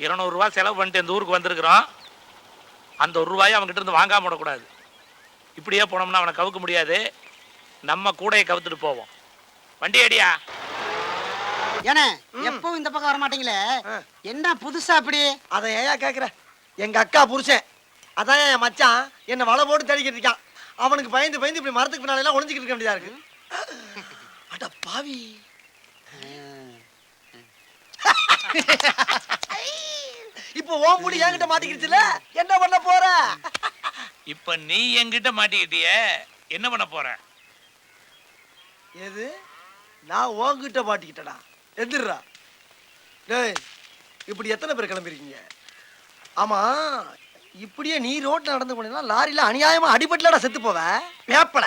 200 ரூபாய் செலவு பண்ணிட்டு இந்த ஊருக்கு வந்திருக்கிறோம். அந்த ஒரு ரூபாயை அவன்கிட்ட இருந்து வாங்காம விடக்கூடாது. இப்படியே போனோம்னா அவனை கவுக்க முடியாது. நம்ம கூடையை கவுத்துட்டு போவோம். வண்டி அடியா. ஏனே எப்பவும் இந்த பக்கம் வர மாட்டீங்களே, என்ன புதுசா அப்படி? அதை ஏன் கேக்குற? எங்க அக்கா புருஷன் அதான் என் மச்சான் என்ன வலை போட்டு தேடிக்கிட்டு இருக்கான். அவனுக்கு பயந்து பயந்து இப்படி மரத்துக்கு பின்னால எல்லாம் ஒளிஞ்சிக்கிட்டு இருக்க வேண்டியதா இருக்கு. அட பாவி. இப்போ ஓம் முடி என்கிட்ட மாட்டிக்கிடுச்சுல, என்ன பண்ண போற? இப்ப நீ என்கிட்ட மாட்டிக்கிட்டிய, என்ன பண்ண போற? எது? நான் உன்கிட்ட மாட்டிக்கிட்டடா. எதிர்றா. டேய், இப்படி எத்தனை பேர் கிளம்பிருக்கீங்க? ஆமா, இப்படியே நீ ரோட்ல நடந்து போனீங்கன்னா லாரியில அநியாயமா அடிபட்டுலடா செத்து போவ. வேப்பல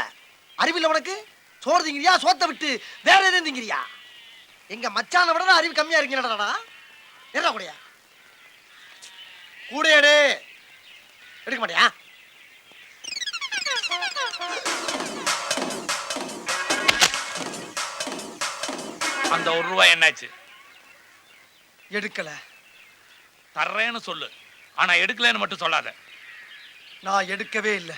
அறிவில்ல உனக்கு? சோறு திங்கிறியா, சோத்தை விட்டு வேற எதுவும் திங்கிறியா? எங்க மச்சான விட அறிவு கம்மியா இருக்கீங்கடா. என்ன கூடயா கூடையாடு எடுக்க மாட்டியா? அந்த ஒரு ரூபாய் என்னாச்சு? எடுக்கல. தர்றேன்னு சொல்லு, ஆனா எடுக்கலன்னு மட்டும் சொல்லாத. நான் எடுக்கவே இல்லை.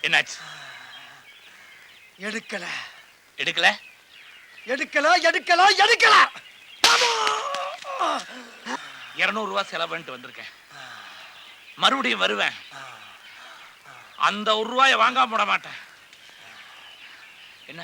என்னாச்சு? எடுக்கல. எடுக்கல எடுக்கல எடுக்கல எடுக்கல. 200 ரூபாய் செலவு பண்ணிட்டு வந்திருக்கேன். மறுபடியும் வருவேன். அந்த ஒரு ரூபாயை வாங்காம விட மாட்டேன். என்ன